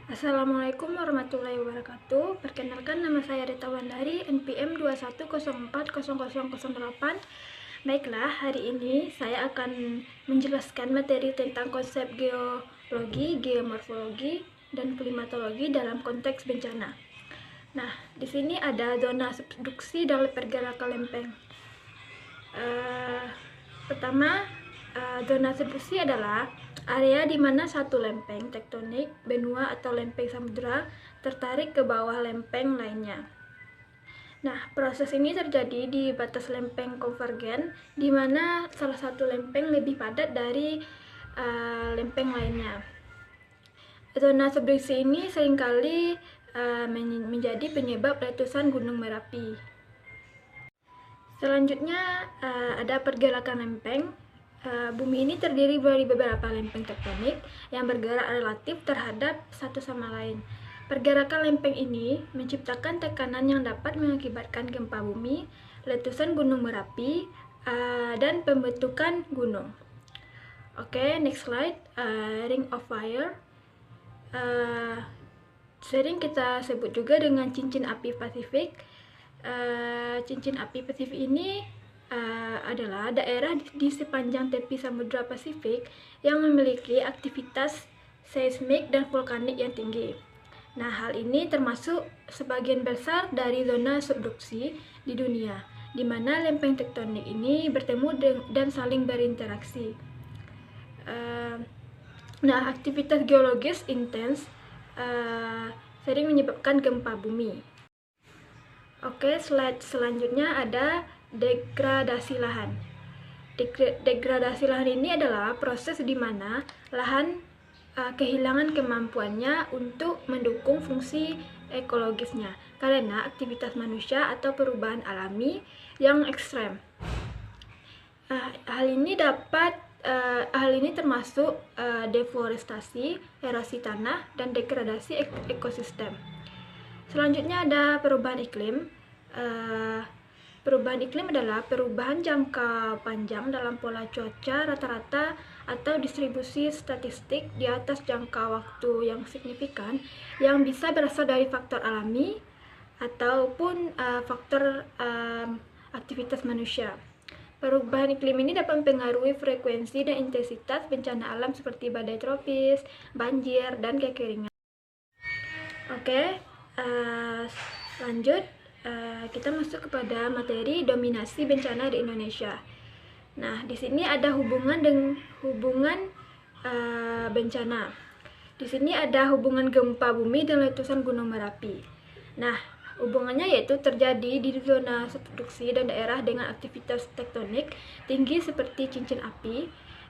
Assalamualaikum warahmatullahi wabarakatuh. Perkenalkan, nama saya Rita Wandari, NPM 21040008. Baiklah, hari ini saya akan menjelaskan materi tentang konsep geologi, geomorfologi, dan klimatologi dalam konteks bencana. Nah, di sini ada zona subduksi dan pergerakan lempeng. Pertama, zona subduksi adalah area di mana satu lempeng tektonik, benua atau lempeng samudra tertarik ke bawah lempeng lainnya. Nah, proses ini terjadi di batas lempeng konvergen, di mana salah satu lempeng lebih padat dari lempeng lainnya. Zona subduksi ini seringkali menjadi penyebab letusan Gunung Merapi. Selanjutnya ada pergerakan lempeng. Bumi ini terdiri dari beberapa lempeng tektonik yang bergerak relatif terhadap satu sama lain. Pergerakan lempeng ini menciptakan tekanan yang dapat mengakibatkan gempa bumi, letusan Gunung Merapi, dan pembentukan gunung. Oke, next slide. Ring of Fire. Sering kita sebut juga dengan cincin api Pasifik. Cincin api Pasifik ini adalah daerah di sepanjang tepi Samudra Pasifik yang memiliki aktivitas seismik dan vulkanik yang tinggi. Nah, hal ini termasuk sebagian besar dari zona subduksi di dunia, di mana lempeng tektonik ini bertemu dan saling berinteraksi. Nah, aktivitas geologis intens sering menyebabkan gempa bumi. Oke, slide selanjutnya ada degradasi lahan. Degradasi lahan ini adalah proses di mana lahan kehilangan kemampuannya untuk mendukung fungsi ekologisnya karena aktivitas manusia atau perubahan alami yang ekstrem. Hal ini termasuk deforestasi, erosi tanah, dan degradasi ekosistem. Selanjutnya ada perubahan iklim. Perubahan iklim adalah perubahan jangka panjang dalam pola cuaca rata-rata atau distribusi statistik di atas jangka waktu yang signifikan yang bisa berasal dari faktor alami ataupun faktor aktivitas manusia. Perubahan iklim ini dapat mempengaruhi frekuensi dan intensitas bencana alam seperti badai tropis, banjir, dan kekeringan. Oke, lanjut. Kita masuk kepada materi dominasi bencana di Indonesia. Nah, di sini ada hubungan bencana. Di sini ada hubungan gempa bumi dan letusan Gunung Merapi. Nah, hubungannya yaitu terjadi di zona subduksi dan daerah dengan aktivitas tektonik tinggi seperti cincin api.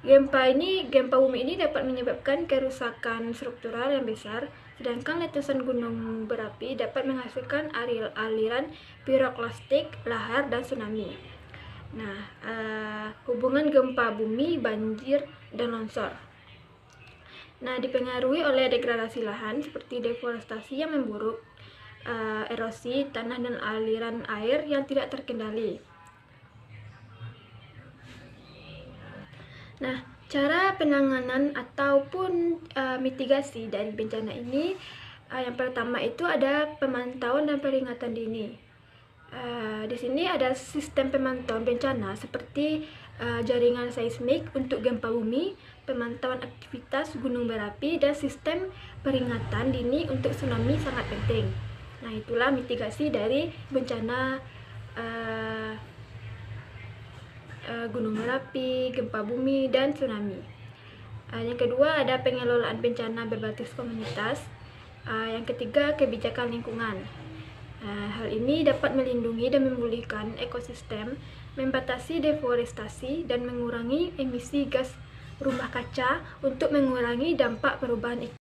Gempa bumi ini dapat menyebabkan kerusakan struktural yang besar, sedangkan letusan gunung berapi dapat menghasilkan aliran piroklastik, lahar, dan tsunami. Nah, hubungan gempa bumi, banjir, dan longsor. Nah, dipengaruhi oleh degradasi lahan seperti deforestasi yang memburuk, erosi tanah, dan aliran air yang tidak terkendali. Nah, cara penanganan ataupun mitigasi dari bencana ini, yang pertama itu ada pemantauan dan peringatan dini. Di sini ada sistem pemantauan bencana seperti jaringan seismik untuk gempa bumi, pemantauan aktivitas gunung berapi, dan sistem peringatan dini untuk tsunami sangat penting. Nah, itulah mitigasi dari bencana Gunung Merapi, gempa bumi, dan tsunami. Yang kedua ada pengelolaan bencana berbasis komunitas. Yang ketiga kebijakan lingkungan. Hal ini dapat melindungi dan memulihkan ekosistem, membatasi deforestasi, dan mengurangi emisi gas rumah kaca untuk mengurangi dampak perubahan iklim.